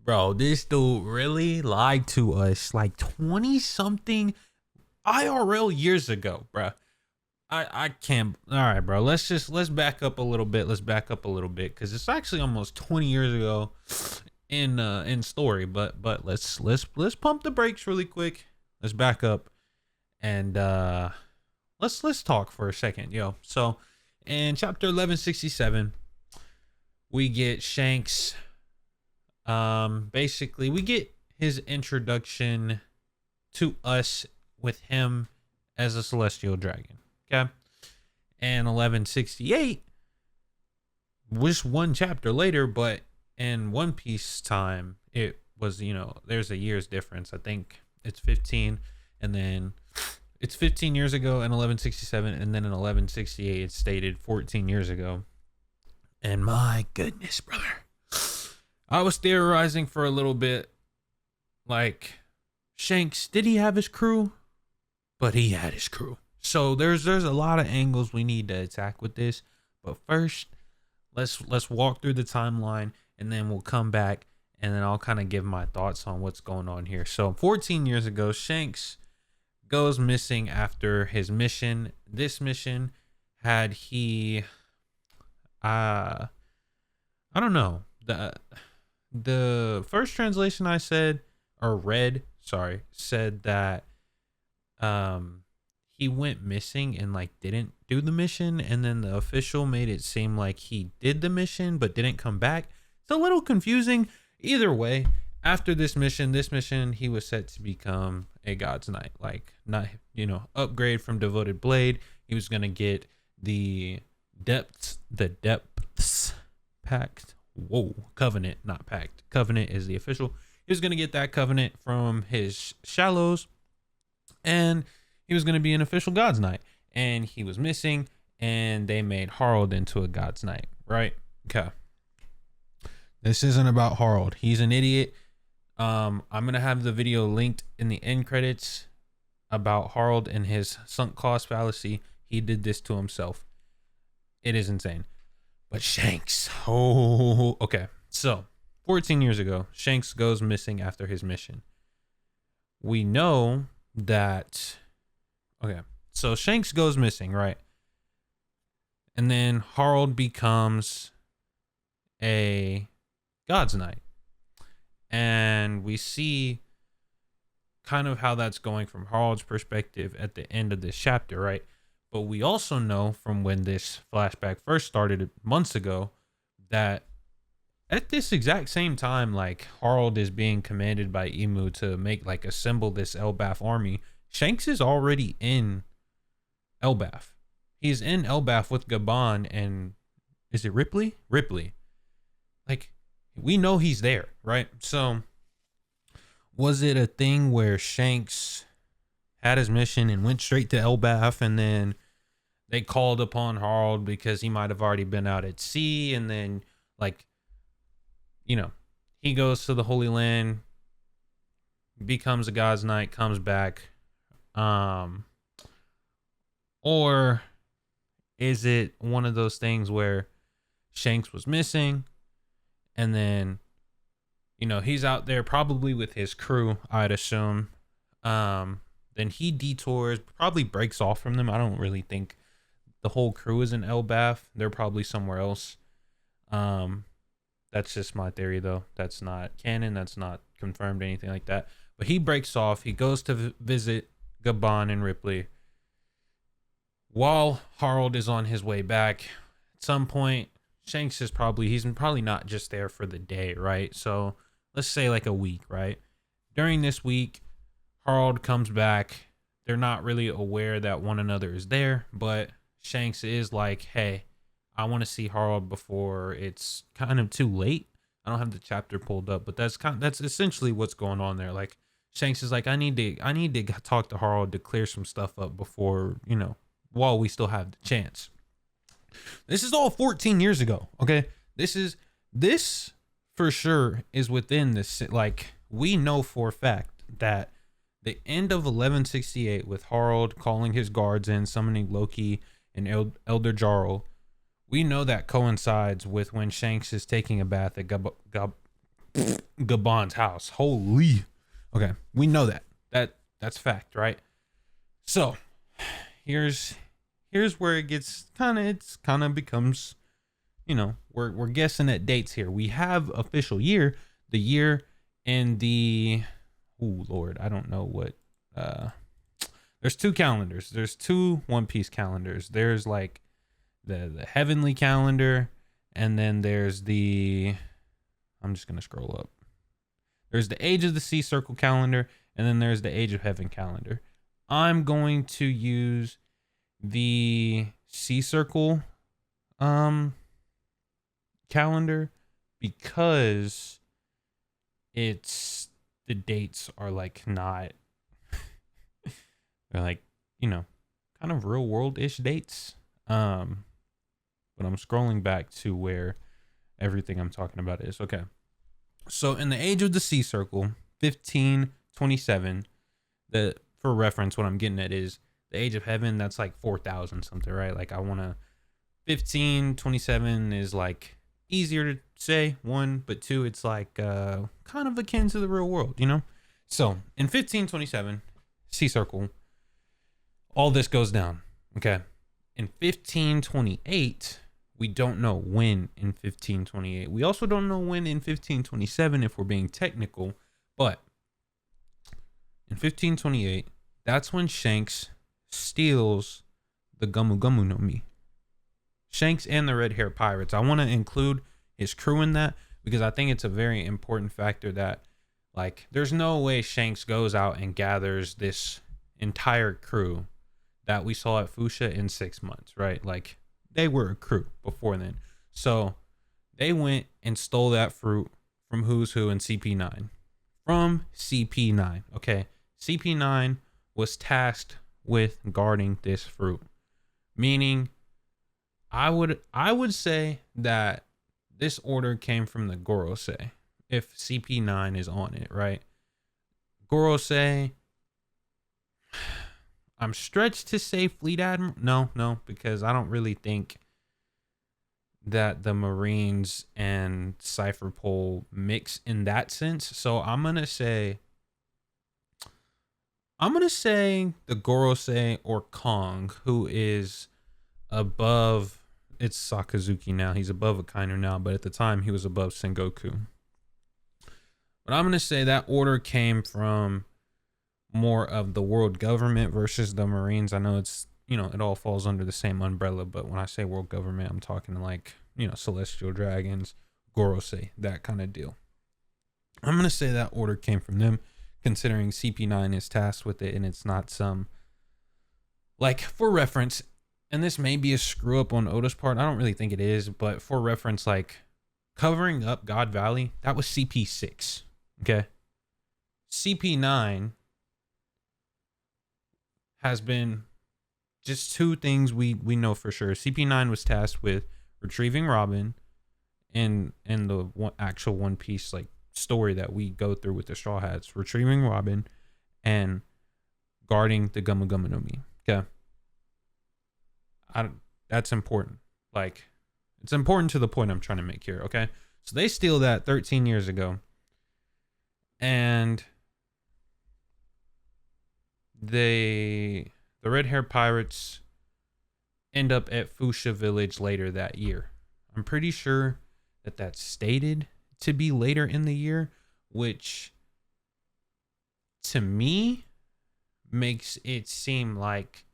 Bro, this dude really lied to us like 20 something IRL years ago, bro. I can't. All right, bro. Let's back up a little bit. Let's back up a little bit because it's actually almost 20 years ago in story. But let's pump the brakes really quick. Let's back up and let's talk for a second, yo. So in chapter 1167, we get Shanks. Basically, we get his introduction to us with him as a celestial dragon. Okay. And 1168 was one chapter later, but in One Piece time, it was, there's a year's difference. I think it's 15, and then it's 15 years ago in 1167, and then in 1168, it's stated 14 years ago. And my goodness, brother. I was theorizing for a little bit, like, Shanks, did he have his crew? But he had his crew. So there's a lot of angles we need to attack with this. But first, let's walk through the timeline, and then we'll come back, and then I'll kind of give my thoughts on what's going on here. So 14 years ago, Shanks goes missing after his mission. This mission had he, I don't know, the first translation I said or read, said that he went missing and like didn't do the mission, and then the official made it seem like he did the mission but didn't come back. It's a little confusing. Either way, after this mission he was set to become a God's Knight, like, not, upgrade from Devoted Blade. He was gonna get the depths pact. Whoa, covenant, not pact. Covenant is the official. He was gonna get that covenant from his shallows, and he was gonna be an official God's Knight. And he was missing, and they made Harold into a God's Knight, right? Okay. This isn't about Harold. He's an idiot. I'm gonna have the video linked in the end credits about Harold and his sunk cost fallacy. He did this to himself. It is insane. But Shanks, oh, okay. So 14 years ago, Shanks goes missing after his mission. We know that, okay, so Shanks goes missing, right? And then Harold becomes a God's Knight. And we see kind of how that's going from Harold's perspective at the end of this chapter, right? But we also know from when this flashback first started months ago that at this exact same time, like, Harold is being commanded by Imu to assemble this Elbaf army. Shanks is already in Elbaf. He's in Elbaf with Gabon and, is it Ripley? Ripley. Like, we know he's there, right? So was it a thing where Shanks had his mission and went straight to Elbaf, and then they called upon Harold because he might have already been out at sea, and then, he goes to the Holy Land, becomes a God's Knight, comes back, or is it one of those things where Shanks was missing, and then, he's out there probably with his crew, I'd assume. Then he detours, probably breaks off from them. I don't really think the whole crew is in Elbaf. They're probably somewhere else. That's just my theory, though. That's not canon. That's not confirmed, anything like that. But he breaks off. He goes to visit Gabon and Ripley while Harold is on his way back. At some point, Shanks is he's probably not just there for the day, right? So let's say like a week, right? During this week, Harold comes back. They're not really aware that one another is there, but Shanks is like, hey, I want to see Harold before it's kind of too late. I don't have the chapter pulled up, but that's essentially what's going on there. Like, Shanks is like, I need to talk to Harold to clear some stuff up before, while we still have the chance. This is all 14 years ago, okay? This for sure is within this, like, we know for a fact that the end of 1168 with Harold calling his guards in, summoning Loki and Elder Jarl, we know that coincides with when Shanks is taking a bath at Gabon's house. Holy. Okay, we know that. That's fact, right? So here's where it gets kind of becomes, we're guessing at dates here. We have official year, the year and the, oh Lord, I don't know what there's two calendars. There's two One Piece calendars. There's like the heavenly calendar, and then there's the, I'm just gonna scroll up. There's the Age of the Sea Circle calendar, and then there's the Age of Heaven calendar. I'm going to use the Sea Circle calendar because it's the dates are like not they're like, kind of real world-ish dates. But I'm scrolling back to where everything I'm talking about is. Okay. So in the Age of the Sea Circle, 1527, for reference, what I'm getting at is the Age of Heaven, that's like 4,000 something, right? Like 1527 is like easier to say, one, but two, it's like kind of akin to the real world, So in 1527, Sea Circle, all this goes down. Okay. In 1528, we don't know when in 1528. We also don't know when in 1527 if we're being technical, but in 1528, that's when Shanks steals the Gumu Gumu no Mi. Shanks and the Red Hair Pirates. I want to include his crew in that because I think it's a very important factor that, like, there's no way Shanks goes out and gathers this entire crew that we saw at Fuchsia in 6 months, right? Like, they were a crew before then. So they went and stole that fruit from Who's Who and CP9. From CP9, okay? CP9 was tasked with guarding this fruit. Meaning, I would say that this order came from the Gorosei, if CP9 is on it, right? Gorosei, I'm stretched to say Fleet Admiral. No, because I don't really think that the Marines and Cypher Pole mix in that sense. So I'm gonna say the Gorosei or Kong, who is above. It's Sakazuki now. He's above Akainu now, but at the time he was above Sengoku. But I'm gonna say that order came from more of the world government versus the Marines. I know it's, it all falls under the same umbrella, but when I say world government, I'm talking like, Celestial Dragons, Gorosei, that kind of deal. I'm going to say that order came from them, considering CP9 is tasked with it, and it's not some, like, for reference, and this may be a screw up on Oda's part, I don't really think it is, but for reference, like, covering up God Valley, that was CP6, okay? CP9 has been just two things we know for sure. CP9 was tasked with retrieving Robin in the actual One Piece like story that we go through with the Straw Hats, retrieving Robin and guarding the Gumu Gumu no Mi. Okay, that's important. Like, it's important to the point I'm trying to make here. Okay, so they steal that 13 years ago, and the Red Hair Pirates end up at Fuchsia Village later that year. I'm pretty sure that that's stated to be later in the year, which to me makes it seem like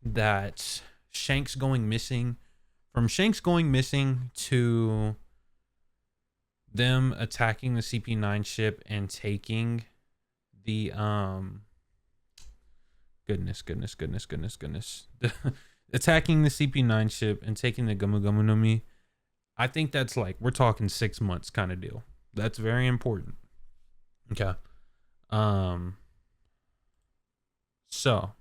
that Shanks going missing, from Shanks going missing to them attacking the CP9 ship and taking the goodness attacking the CP9 ship and taking the Gumu Gumu no Mi, I think that's like, we're talking 6 months kind of deal. That's very important. Okay. So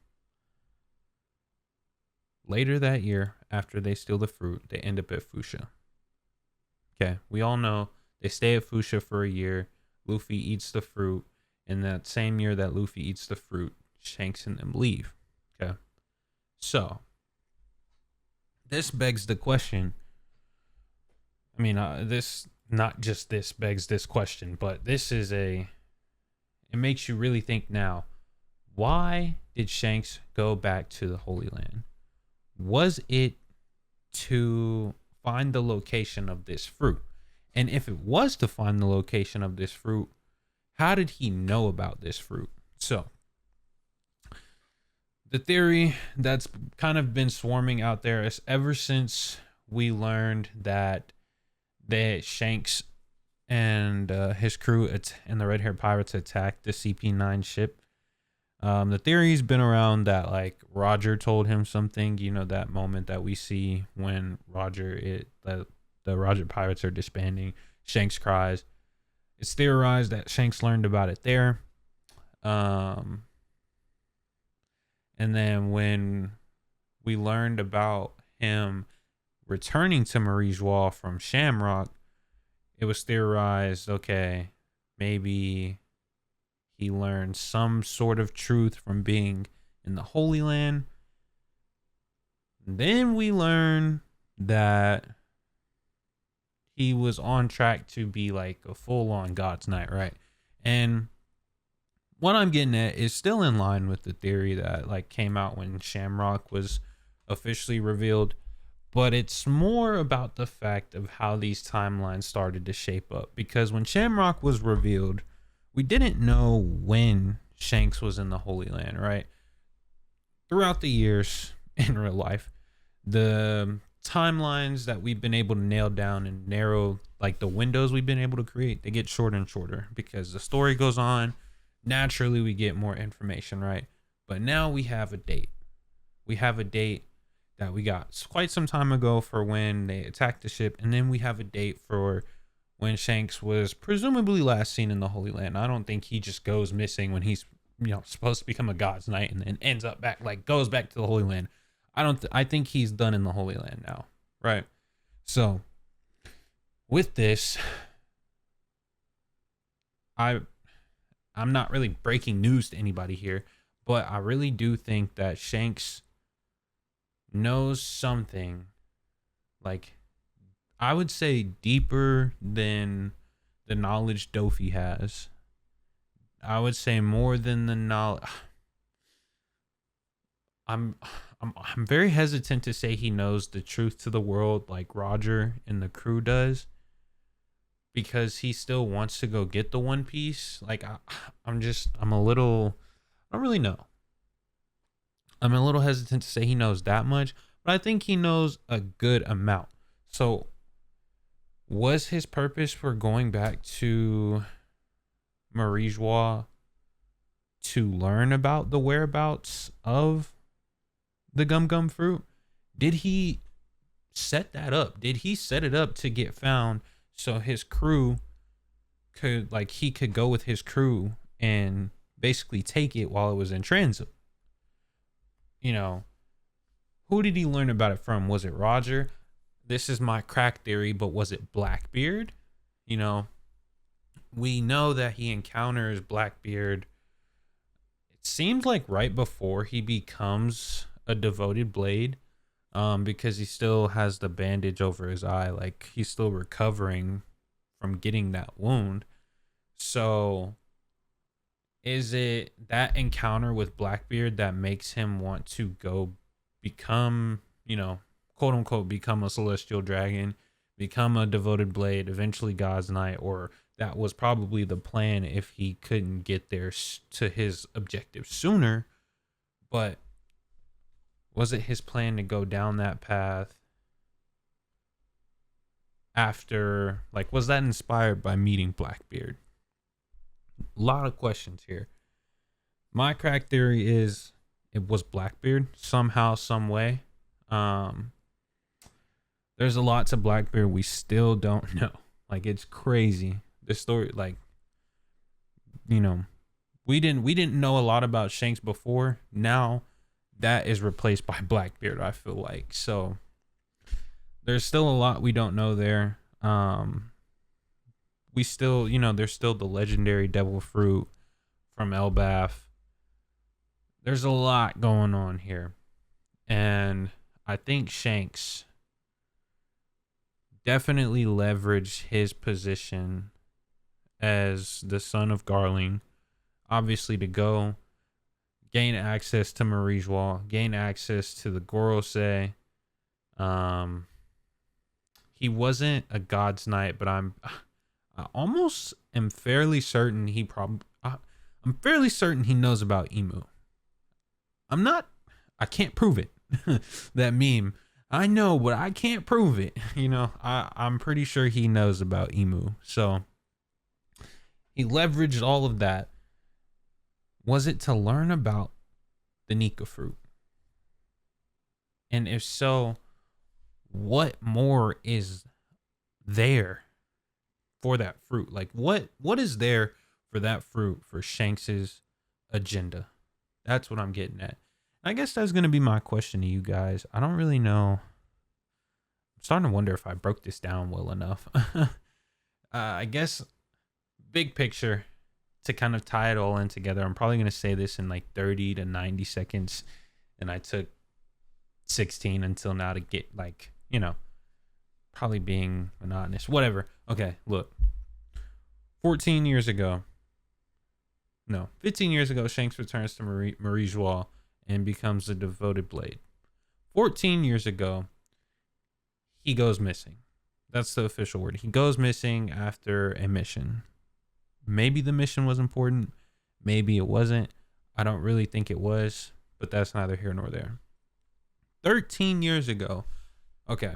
later that year, after they steal the fruit, they end up at Fuchsia. Okay, we all know they stay at Fuchsia for a year. Luffy eats the fruit. In that same year that Luffy eats the fruit, Shanks and them leave. Okay. So this begs the question, I mean, this not just this begs this question, but this is a. It makes you really think now. Why did Shanks go back to the Holy Land? Was it to find the location of this fruit? And if it was to find the location of this fruit, how did he know about this fruit? So, the theory that's kind of been swarming out there is ever since we learned that Shanks and his crew and the red haired pirates attacked the CP9 ship. The theory's been around that like Roger told him something. You know, that moment that we see when the Roger pirates are disbanding. Shanks cries. It's theorized that Shanks learned about it there. And then when we learned about him returning to Marie's Wall from Shamrock, it was theorized, okay, maybe he learned some sort of truth from being in the Holy Land. And then we learn that he was on track to be like a full-on God's Knight, right? And what I'm getting at is still in line with the theory that like came out when Shamrock was officially revealed. But it's more about the fact of how these timelines started to shape up. Because when Shamrock was revealed, we didn't know when Shanks was in the Holy Land, right? Throughout the years in real life, the timelines that we've been able to nail down and narrow, like the windows we've been able to create, they get shorter and shorter because the story goes on. Naturally, we get more information, right? But now we have a date. We have a date that we got quite some time ago for when they attacked the ship, and then we have a date for when Shanks was presumably last seen in the Holy Land. I don't think he just goes missing when he's supposed to become a God's Knight and then ends up back, like goes back to the Holy Land. I think he's done in the Holy Land now, right? So with this, I'm not really breaking news to anybody here, but I really do think that Shanks knows something, like I would say deeper than the knowledge Dofi has. I would say more than the knowledge. I'm very hesitant to say he knows the truth to the world like Roger and the crew does, because he still wants to go get the One Piece. Like I'm a little, I don't really know. I'm a little hesitant to say he knows that much, but I think he knows a good amount. So was his purpose for going back to Marijois to learn about the whereabouts of the gum gum fruit? Did he set that up? Did he set it up to get found so his crew could, like, he could go with his crew and basically take it while it was in transit? You know, who did he learn about it from? Was it Roger? This is my crack theory, but was it Blackbeard? You know, we know that he encounters Blackbeard. It seems like right before he becomes a devoted blade, because he still has the bandage over his eye, like he's still recovering from getting that wound. So is it that encounter with Blackbeard that makes him want to go become, quote unquote, become a celestial dragon, become a devoted blade, eventually God's Knight? Or that was probably the plan if he couldn't get there to his objective sooner, but was it his plan to go down that path after, like, was that inspired by meeting Blackbeard? A lot of questions here. My crack theory is it was Blackbeard somehow, some way. There's a lot to Blackbeard we still don't know. Like, it's crazy. The story, like, we didn't know a lot about Shanks before. Now that is replaced by Blackbeard, I feel like. So there's still a lot we don't know there. We still, there's still the legendary devil fruit from Elbaf. There's a lot going on here. And I think Shanks definitely leveraged his position as the son of Garling, obviously, to go gain access to Marijois, gain access to the Gorosei. He wasn't a God's Knight, but I almost am fairly certain I'm fairly certain he knows about Imu. I can't prove it. That meme. I know, but I can't prove it. I'm pretty sure he knows about Imu. So he leveraged all of that. Was it to learn about the Nika fruit? And if so, what more is there for that fruit? Like what is there for that fruit for Shanks's agenda? That's what I'm getting at. I guess that's going to be my question to you guys. I don't really know. I'm starting to wonder if I broke this down well enough. I guess big picture, to kind of tie it all in together, I'm probably going to say this in like 30 to 90 seconds. And I took 16 until now to get like, probably being monotonous, whatever. Okay, look, 15 years ago, Shanks returns to Marijois and becomes a devoted blade. 14 years ago, he goes missing. That's the official word. He goes missing after a mission. Maybe the mission was important. Maybe it wasn't. I don't really think it was, but that's neither here nor there. 13 years ago. Okay.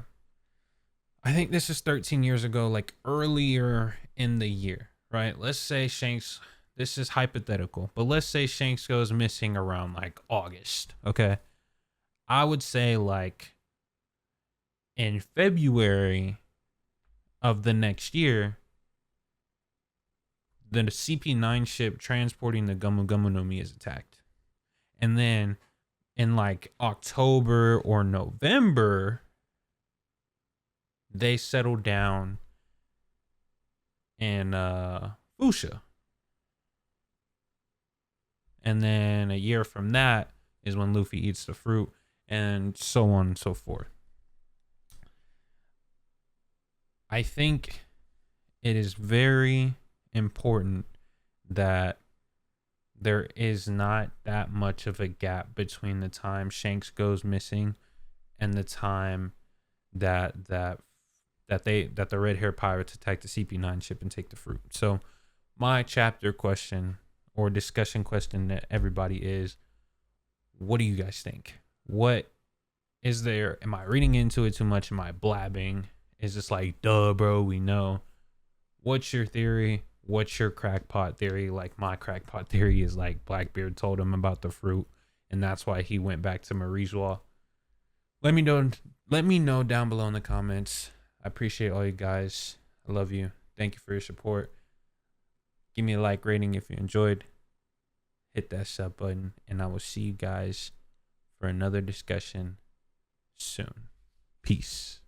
I think this is 13 years ago, like earlier in the year, right? Let's say Shanks, this is hypothetical, but let's say Shanks goes missing around like August, okay? I would say like in February of the next year, the CP9 ship transporting the Gumu Gumu no Mi is attacked. And then in like October or November, they settle down in Fuchsia. And then a year from that is when Luffy eats the fruit, and so on and so forth. I think it is very important that there is not that much of a gap between the time Shanks goes missing and the time that the red hair pirates attack the CP9 ship and take the fruit. So my chapter question or discussion question to everybody is, what do you guys think? What is there? Am I reading into it too much? Am I blabbing? Is this like, duh, bro, we know? What's your theory? What's your crackpot theory? Like, my crackpot theory is like Blackbeard told him about the fruit, and that's why he went back to Marijois. Let me know down below in the comments. I appreciate all you guys. I love you. Thank you for your support. Give me a like rating if you enjoyed. Hit that sub button, and I will see you guys for another discussion soon. Peace.